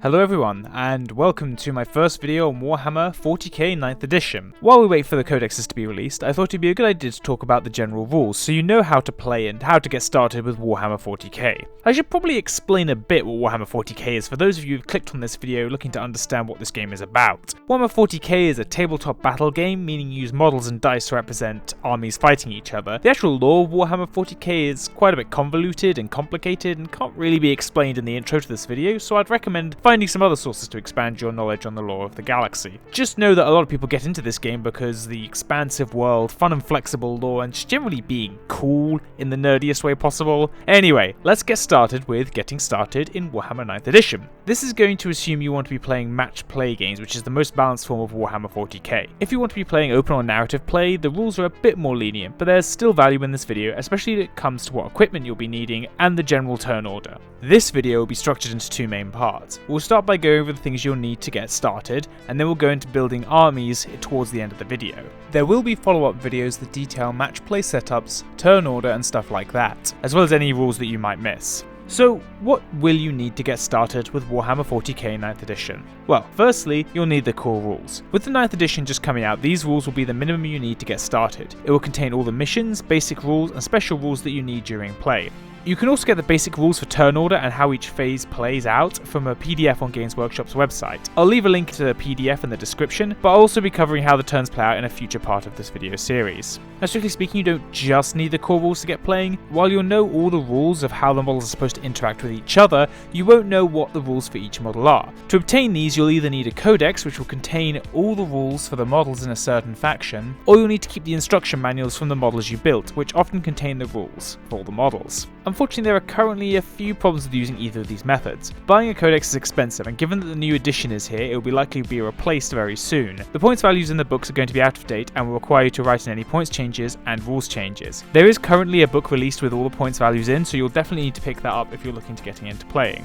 Hello everyone, and welcome to my first video on Warhammer 40k 9th edition. While we wait for the codexes to be released, I thought it'd be a good idea to talk about the general rules, so you know how to play and how to get started with Warhammer 40k. I should probably explain a bit what Warhammer 40k is for those of you who've clicked on this video looking to understand what this game is about. Warhammer 40k is a tabletop battle game, meaning you use models and dice to represent armies fighting each other. The actual lore of Warhammer 40k is quite a bit convoluted and complicated and can't really be explained in the intro to this video, so I'd recommend finding some other sources to expand your knowledge on the lore of the galaxy. Just know that a lot of people get into this game because the expansive world, fun and flexible lore, and just generally being cool in the nerdiest way possible. Anyway, let's get started with getting started in Warhammer 9th edition. This is going to assume you want to be playing match play games, which is the most balanced form of Warhammer 40k. If you want to be playing open or narrative play, the rules are a bit more lenient, but there's still value in this video, especially when it comes to what equipment you'll be needing and the general turn order. This video will be structured into two main parts. We'll start by going over the things you'll need to get started, and then we'll go into building armies towards the end of the video. There will be follow-up videos that detail match play setups, turn order and stuff like that, as well as any rules that you might miss. So, what will you need to get started with Warhammer 40k 9th edition? Well, firstly, you'll need the core rules. With the 9th edition just coming out, these rules will be the minimum you need to get started. It will contain all the missions, basic rules, and special rules that you need during play. You can also get the basic rules for turn order and how each phase plays out from a PDF on Games Workshop's website. I'll leave a link to the PDF in the description, but I'll also be covering how the turns play out in a future part of this video series. Now, strictly speaking, you don't just need the core rules to get playing. While you'll know all the rules of how the models are supposed to interact with each other, you won't know what the rules for each model are. To obtain these, you'll either need a codex, which will contain all the rules for the models in a certain faction, or you'll need to keep the instruction manuals from the models you built, which often contain the rules for all the models. Unfortunately, there are currently a few problems with using either of these methods. Buying a codex is expensive, and given that the new edition is here, it will be likely to be replaced very soon. The points values in the books are going to be out of date and will require you to write in any points changes and rules changes. There is currently a book released with all the points values in, so you'll definitely need to pick that up if you're looking to getting into playing.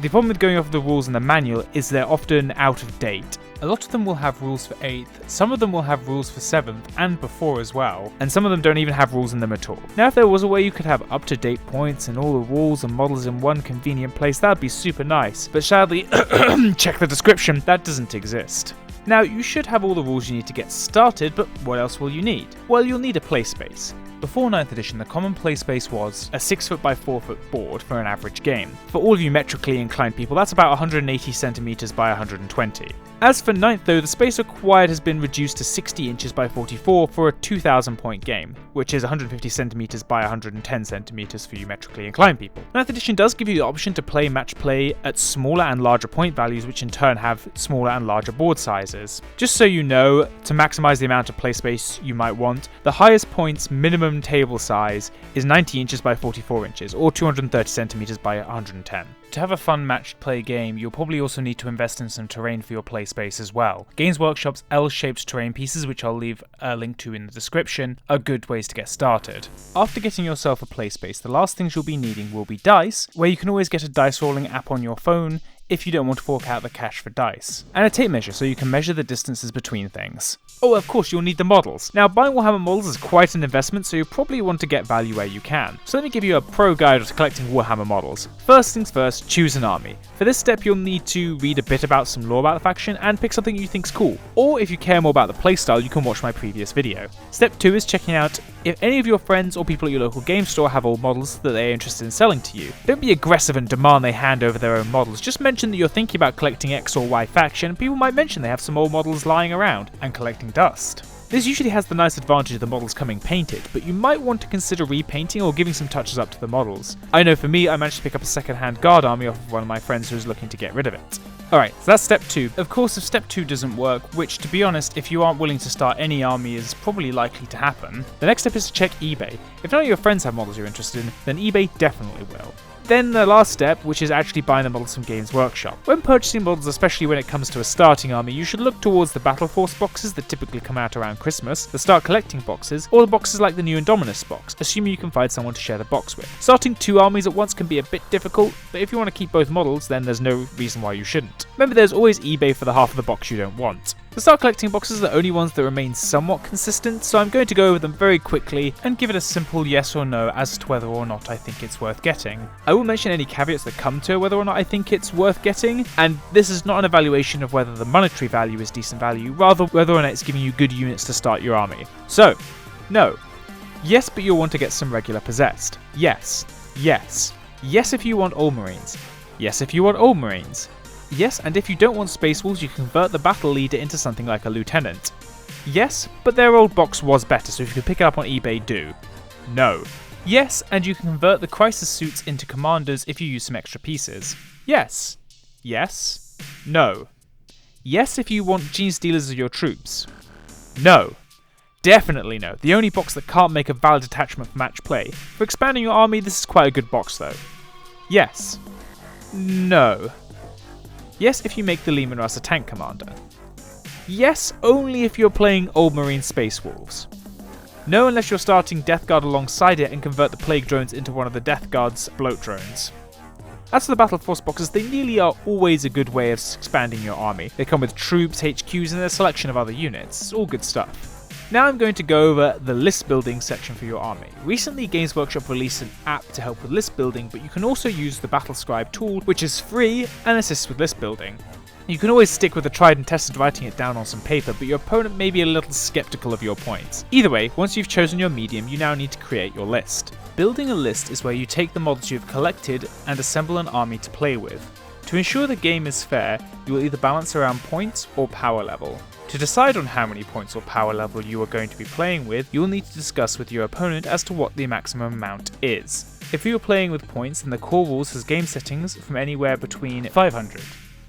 The problem with going off the rules in the manual is they're often out of date. A lot of them will have rules for 8th, some of them will have rules for 7th and before as well, and some of them don't even have rules in them at all. Now, if there was a way you could have up-to-date points and all the rules and models in one convenient place, that'd be super nice, but sadly, check the description, that doesn't exist. Now, you should have all the rules you need to get started, but what else will you need? Well, you'll need a Playspace. Before 9th edition, the common Playspace was a 6 by 4 board for an average game. For all of you metrically inclined people, that's about 180 centimeters by 120. As for 9th though, the space required has been reduced to 60 inches by 44 for a 2000 point game, which is 150 centimeters by 110 centimeters for you metrically inclined people. 9th edition does give you the option to play match play at smaller and larger point values, which in turn have smaller and larger board sizes. Just so you know, to maximize the amount of play space you might want, the highest points minimum table size is 90 inches by 44 inches, or 230 centimeters by 110. To have a fun matched play game, you'll probably also need to invest in some terrain for your play space as well. Games Workshop's L-shaped terrain pieces, which I'll leave a link to in the description, are good ways to get started. After getting yourself a play space, the last things you'll be needing will be dice, where you can always get a dice rolling app on your phone if you don't want to fork out the cash for dice, and a tape measure so you can measure the distances between things. Oh, of course, you'll need the models. Now, buying Warhammer models is quite an investment, so you'll probably want to get value where you can. So let me give you a pro guide to collecting Warhammer models. First things first, choose an army. For this step, you'll need to read a bit about some lore about the faction and pick something you think's cool. Or if you care more about the playstyle, you can watch my previous video. Step 2 is checking out if any of your friends or people at your local game store have old models that they're interested in selling to you. Don't be aggressive and demand they hand over their own models. Just mention that you're thinking about collecting X or Y faction, and people might mention they have some old models lying around and collecting dust. This usually has the nice advantage of the models coming painted, but you might want to consider repainting or giving some touches up to the models. I know for me, I managed to pick up a second-hand guard army off of one of my friends who was looking to get rid of it. Alright, so that's step 2. Of course, if step 2 doesn't work, which to be honest, if you aren't willing to start any army is probably likely to happen, the next step is to check eBay. If none of your friends have models you're interested in, then eBay definitely will. Then the last step, which is actually buying the models from Games Workshop. When purchasing models, especially when it comes to a starting army, you should look towards the Battle Force boxes that typically come out around Christmas, the Start Collecting boxes, or the boxes like the New Indominus box, assuming you can find someone to share the box with. Starting 2 armies at once can be a bit difficult, but if you want to keep both models, then there's no reason why you shouldn't. Remember, there's always eBay for the half of the box you don't want. The Start Collecting boxes are the only ones that remain somewhat consistent, so I'm going to go over them very quickly and give it a simple yes or no as to whether or not I think it's worth getting. I will mention any caveats that come to whether or not I think it's worth getting, and this is not an evaluation of whether the monetary value is decent value, rather whether or not it's giving you good units to start your army. So, no. Yes, but you'll want to get some regular possessed. Yes. Yes. Yes if you want Old Marines. Yes if you want Old Marines. Yes, and if you don't want Space Wolves, you can convert the Battle Leader into something like a Lieutenant. Yes, but their old box was better, so if you can pick it up on eBay, do. No. Yes, and you can convert the Crisis Suits into Commanders if you use some extra pieces. Yes. Yes. No. Yes if you want Gene Stealers as your troops. No. Definitely no. The only box that can't make a valid detachment for match play. For expanding your army, this is quite a good box though. Yes. No. Yes if you make the Lehman Russ a tank commander. Yes, only if you're playing Old Marine Space Wolves. No unless you're starting Death Guard alongside it and convert the Plague Drones into one of the Death Guard's bloat drones. As for the Battle Force boxes, they nearly are always a good way of expanding your army. They come with troops, HQs, and a selection of other units. It's all good stuff. Now I'm going to go over the list building section for your army. Recently Games Workshop released an app to help with list building, but you can also use the Battlescribe tool, which is free and assists with list building. You can always stick with the tried and tested writing it down on some paper, but your opponent may be a little skeptical of your points. Either way, once you've chosen your medium, you now need to create your list. Building a list is where you take the models you've collected and assemble an army to play with. To ensure the game is fair, you will either balance around points or power level. To decide on how many points or power level you are going to be playing with, you will need to discuss with your opponent as to what the maximum amount is. If you are playing with points, then the core rules has game settings from anywhere between 500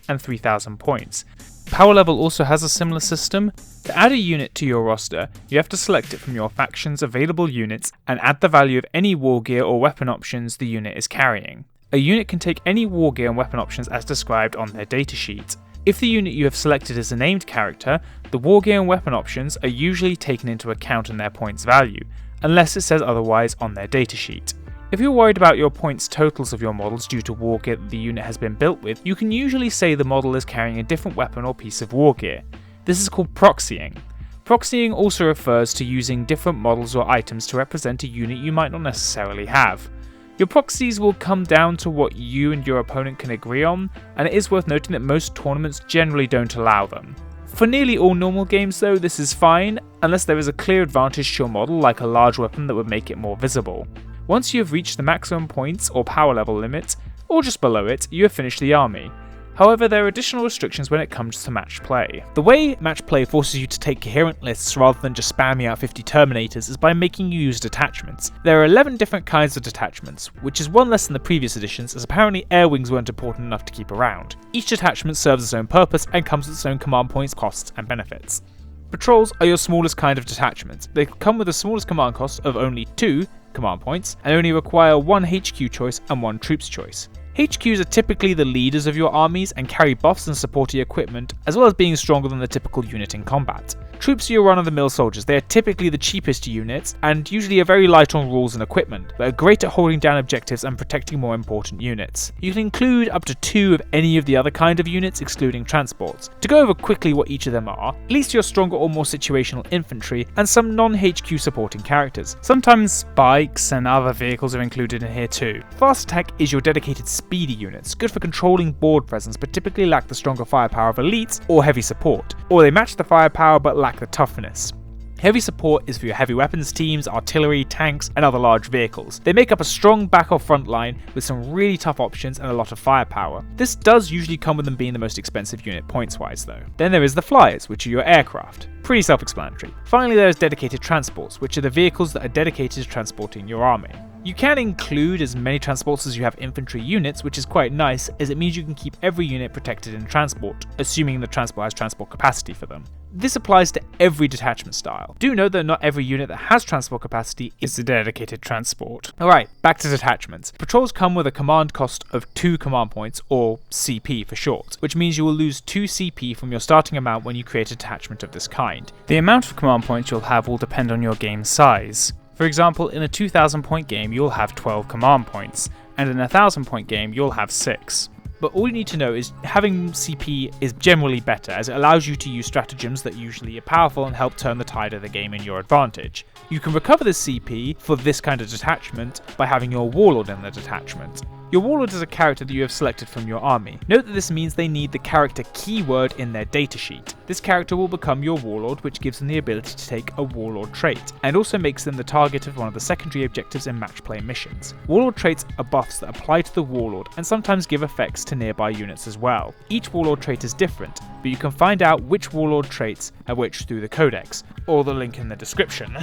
and 3000 points. Power level also has a similar system. To add a unit to your roster, you have to select it from your faction's available units and add the value of any war gear or weapon options the unit is carrying. A unit can take any war gear and weapon options as described on their datasheet. If the unit you have selected is a named character, the war gear and weapon options are usually taken into account in their points value, unless it says otherwise on their datasheet. If you're worried about your points totals of your models due to war gear that the unit has been built with, you can usually say the model is carrying a different weapon or piece of war gear. This is called proxying. Proxying also refers to using different models or items to represent a unit you might not necessarily have. Your proxies will come down to what you and your opponent can agree on, and it is worth noting that most tournaments generally don't allow them. For nearly all normal games though, this is fine, unless there is a clear advantage to your model like a large weapon that would make it more visible. Once you have reached the maximum points or power level limit, or just below it, you have finished the army. However, there are additional restrictions when it comes to match play. The way match play forces you to take coherent lists rather than just spamming out 50 Terminators is by making you use detachments. There are 11 different kinds of detachments, which is one less than the previous editions, as apparently air wings weren't important enough to keep around. Each detachment serves its own purpose and comes with its own command points, costs, and benefits. Patrols are your smallest kind of detachment. They come with the smallest command cost of only 2 command points and only require 1 HQ choice and 1 troops choice. HQs are typically the leaders of your armies and carry buffs and supporting equipment, as well as being stronger than the typical unit in combat. Troops are your run-of-the-mill soldiers. They are typically the cheapest units, and usually are very light on rules and equipment, but are great at holding down objectives and protecting more important units. You can include up to 2 of any of the other kind of units, excluding transports. To go over quickly what each of them are, at least your stronger or more situational infantry, and some non-HQ supporting characters. Sometimes bikes and other vehicles are included in here too. Fast attack is your dedicated speedy units, good for controlling board presence but typically lack the stronger firepower of elites or heavy support, or they match the firepower but lack the toughness. Heavy support is for your heavy weapons teams, artillery, tanks, and other large vehicles. They make up a strong back or front line with some really tough options and a lot of firepower. This does usually come with them being the most expensive unit points-wise though. Then there is the flyers, which are your aircraft. Pretty self-explanatory. Finally there is dedicated transports, which are the vehicles that are dedicated to transporting your army. You can include as many transports as you have infantry units, which is quite nice as it means you can keep every unit protected in transport, assuming the transport has transport capacity for them. This applies to every detachment style. Do note that not every unit that has transport capacity is a dedicated transport. Alright, back to detachments. Patrols come with a command cost of 2 command points, or CP for short, which means you will lose 2 CP from your starting amount when you create a detachment of this kind. The amount of command points you'll have will depend on your game size. For example, in a 2000 point game you'll have 12 command points, and in a 1000 point game you'll have 6. But all you need to know is having CP is generally better, as it allows you to use stratagems that usually are powerful and help turn the tide of the game in your advantage. You can recover the CP for this kind of detachment by having your warlord in the detachment. Your warlord is a character that you have selected from your army. Note that this means they need the character keyword in their datasheet. This character will become your warlord, which gives them the ability to take a warlord trait, and also makes them the target of one of the secondary objectives in match play missions. Warlord traits are buffs that apply to the warlord and sometimes give effects to nearby units as well. Each warlord trait is different, but you can find out which warlord traits are which through the codex, or the link in the description.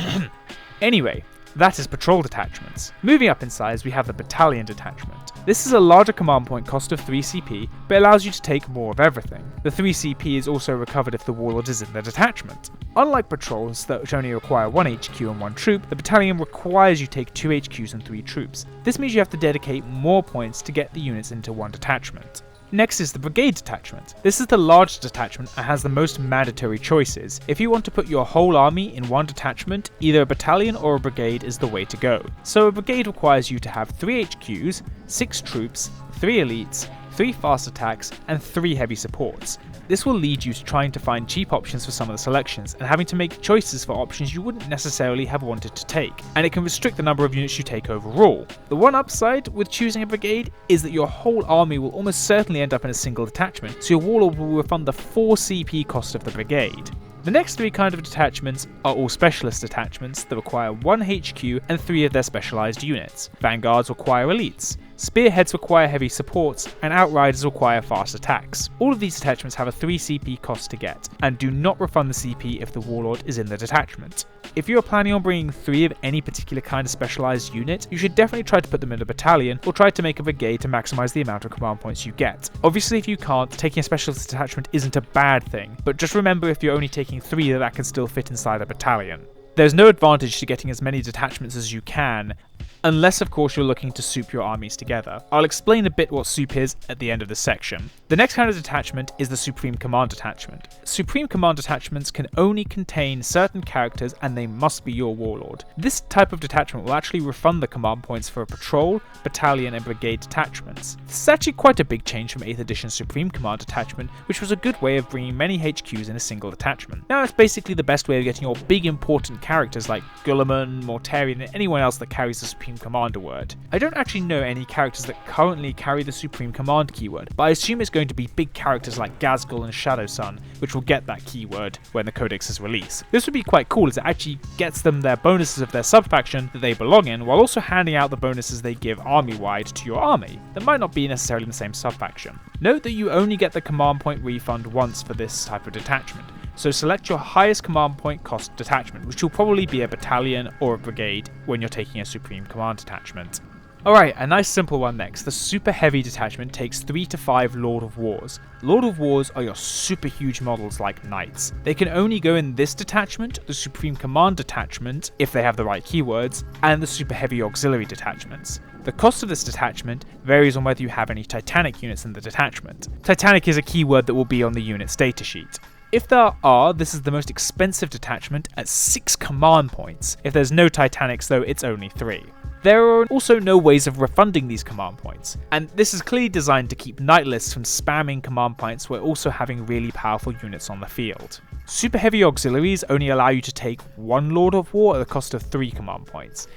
Anyway, that is patrol detachments. Moving up in size, we have the battalion detachment. This is a larger command point cost of 3 CP, but allows you to take more of everything. The 3 CP is also recovered if the warlord is in the detachment. Unlike patrols that only require 1 HQ and 1 troop, the battalion requires you take 2 HQs and 3 troops. This means you have to dedicate more points to get the units into one detachment. Next is the brigade detachment. This is the largest detachment and has the most mandatory choices. If you want to put your whole army in one detachment, either a battalion or a brigade is the way to go. So a brigade requires you to have 3 HQs, 6 troops, 3 elites, 3 fast attacks, and 3 heavy supports. This will lead you to trying to find cheap options for some of the selections, and having to make choices for options you wouldn't necessarily have wanted to take, and it can restrict the number of units you take overall. The one upside with choosing a brigade is that your whole army will almost certainly end up in a single detachment, so your warlord will refund the 4 CP cost of the brigade. The next 3 kinds of detachments are all specialist detachments that require 1 HQ and 3 of their specialised units. Vanguards require elites, spearheads require heavy supports, and outriders require fast attacks. All of these detachments have a 3 CP cost to get, and do not refund the CP if the warlord is in the detachment. If you are planning on bringing 3 of any particular kind of specialised unit, you should definitely try to put them in a battalion, or try to make a brigade to maximise the amount of command points you get. Obviously if you can't, taking a specialist detachment isn't a bad thing, but just remember if you're only taking 3 that can still fit inside a battalion. There's no advantage to getting as many detachments as you can, unless of course you're looking to soup your armies together. I'll explain a bit what soup is at the end of this section. The next kind of detachment is the Supreme Command Detachment. Supreme Command Detachments can only contain certain characters and they must be your warlord. This type of detachment will actually refund the command points for a patrol, battalion and brigade detachments. This is actually quite a big change from 8th edition Supreme Command Detachment, which was a good way of bringing many HQs in a single detachment. Now it's basically the best way of getting your big important characters like Grueman, Mortarion and anyone else that carries the Supreme Commander word. I don't actually know any characters that currently carry the Supreme Command keyword, but I assume it's going to be big characters like Ghazghkull and Shadow Sun, which will get that keyword when the codex is released. This would be quite cool as it actually gets them their bonuses of their sub-faction that they belong in, while also handing out the bonuses they give army-wide to your army that might not be necessarily in the same sub-faction. Note that you only get the command point refund once for this type of detachment, so select your highest command point cost detachment, which will probably be a battalion or a brigade when you're taking a Supreme Command Detachment. Alright, a nice simple one next. The Super Heavy Detachment takes 3 to 5 Lord of Wars. Lord of Wars are your super huge models like Knights. They can only go in this detachment, the Supreme Command Detachment, if they have the right keywords, and the Super Heavy Auxiliary Detachments. The cost of this detachment varies on whether you have any Titanic units in the detachment. Titanic is a keyword that will be on the unit's datasheet. If there are, this is the most expensive detachment at 6 command points. If there's no Titanics though, it's only 3. There are also no ways of refunding these command points, and this is clearly designed to keep knight lists from spamming command points while also having really powerful units on the field. Super Heavy Auxiliaries only allow you to take 1 Lord of War at the cost of 3 command points.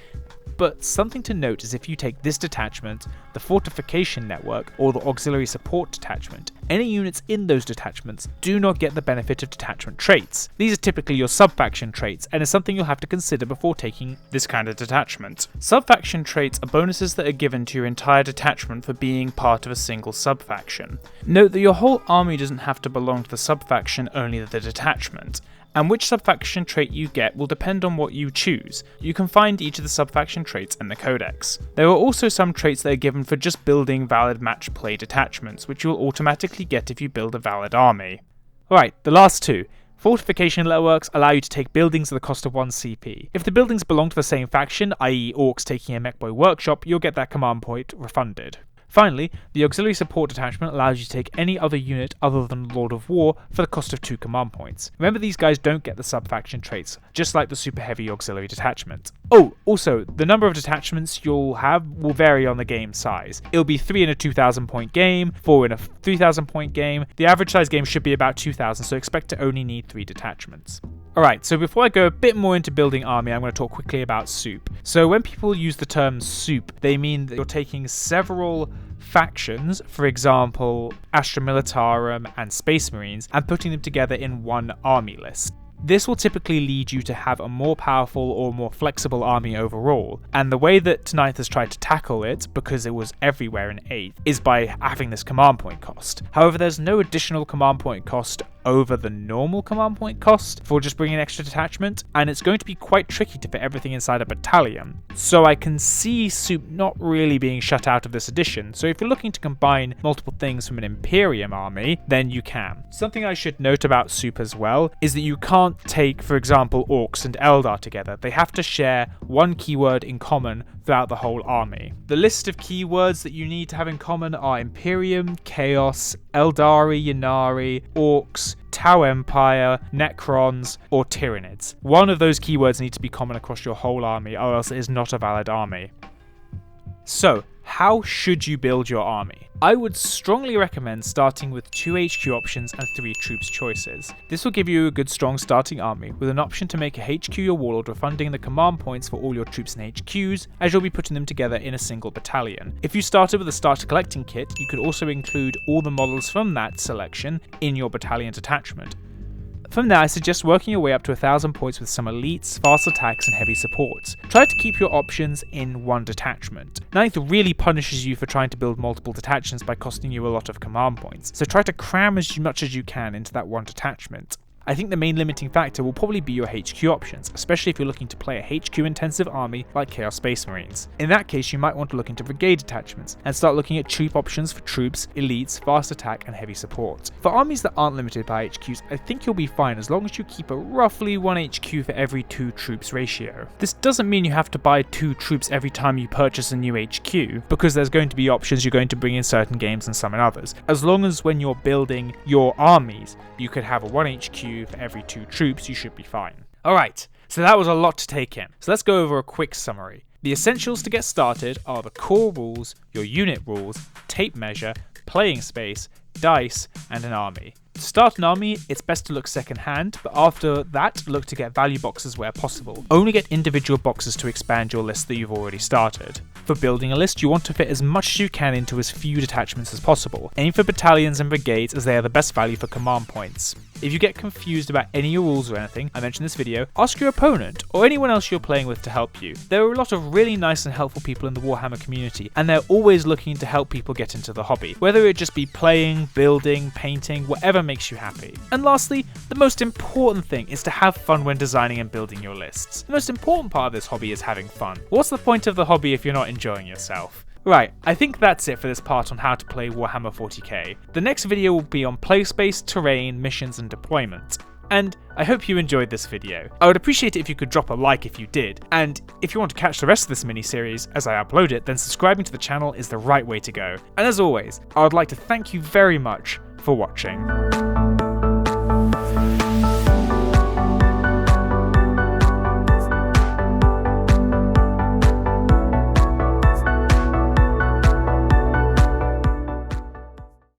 But something to note is if you take this detachment, the Fortification Network, or the Auxiliary Support Detachment, any units in those detachments do not get the benefit of detachment traits. These are typically your sub-faction traits, and is something you'll have to consider before taking this kind of detachment. Sub-faction traits are bonuses that are given to your entire detachment for being part of a single sub-faction. Note that your whole army doesn't have to belong to the sub-faction, only the detachment. And which sub-faction trait you get will depend on what you choose. You can find each of the sub-faction traits in the codex. There are also some traits that are given for just building valid match play detachments, which you will automatically get if you build a valid army. Alright, the last 2. Fortification networks allow you to take buildings at the cost of 1 CP. If the buildings belong to the same faction, i.e. Orcs taking a Mechboy workshop, you'll get that command point refunded. Finally, the auxiliary support detachment allows you to take any other unit other than Lord of War for the cost of 2 command points. Remember, these guys don't get the sub-faction traits, just like the super heavy auxiliary detachment. Oh, also, the number of detachments you'll have will vary on the game size. It'll be 3 in a 2,000 point game, 4 in a 3,000 point game. The average size game should be about 2,000, so expect to only need 3 detachments. Alright, so before I go a bit more into building army, I'm going to talk quickly about soup. So when people use the term soup, they mean that you're taking several factions, for example, Astra Militarum and Space Marines, and putting them together in one army list. This will typically lead you to have a more powerful or more flexible army overall, and the way that 9th has tried to tackle it, because it was everywhere in 8th, is by having this command point cost. However, there's no additional command point cost over the normal command point cost for just bringing an extra detachment, and it's going to be quite tricky to fit everything inside a battalion. So I can see soup not really being shut out of this edition, so if you're looking to combine multiple things from an Imperium army, then you can. Something I should note about soup as well is that you can't take, for example, Orcs and Eldar together. They have to share one keyword in common throughout the whole army. The list of keywords that you need to have in common are Imperium, Chaos, Eldari, Ynnari, Orcs, Tau Empire, Necrons, or Tyranids. One of those keywords need to be common across your whole army, or else it is not a valid army. So, how should you build your army? I would strongly recommend starting with 2 HQ options and 3 troops choices. This will give you a good strong starting army, with an option to make a HQ your warlord refunding the command points for all your troops and HQs, as you'll be putting them together in a single battalion. If you started with a starter collecting kit, you could also include all the models from that selection in your battalion detachment. From there, I suggest working your way up to 1,000 points with some elites, fast attacks and heavy supports. Try to keep your options in one detachment. 9th really punishes you for trying to build multiple detachments by costing you a lot of command points, so try to cram as much as you can into that one detachment. I think the main limiting factor will probably be your HQ options, especially if you're looking to play a HQ intensive army like Chaos Space Marines. In that case, you might want to look into brigade detachments and start looking at troop options for troops, elites, fast attack and heavy support. For armies that aren't limited by HQs, I think you'll be fine as long as you keep a roughly 1 HQ for every 2 troops ratio. This doesn't mean you have to buy 2 troops every time you purchase a new HQ, because there's going to be options you're going to bring in certain games and some in others. As long as when you're building your armies, you could have a 1 HQ for every 2 troops, you should be fine. Alright, so that was a lot to take in. So let's go over a quick summary. The essentials to get started are the core rules, your unit rules, tape measure, playing space, dice, and an army. To start an army, it's best to look second hand, but after that, look to get value boxes where possible. Only get individual boxes to expand your list that you've already started. For building a list, you want to fit as much as you can into as few detachments as possible. Aim for battalions and brigades as they are the best value for command points. If you get confused about any of your rules or anything I mentioned in this video, ask your opponent or anyone else you're playing with to help you. There are a lot of really nice and helpful people in the Warhammer community, and they're always looking to help people get into the hobby, whether it just be playing, building, painting, whatever makes you happy. And lastly, the most important thing is to have fun when designing and building your lists. The most important part of this hobby is having fun. What's the point of the hobby if you're not enjoying yourself? Right, I think that's it for this part on how to play Warhammer 40k. The next video will be on Playspace, terrain, missions and deployment. And I hope you enjoyed this video. I would appreciate it if you could drop a like if you did, and if you want to catch the rest of this mini-series as I upload it, then subscribing to the channel is the right way to go. And as always, I would like to thank you very much for watching.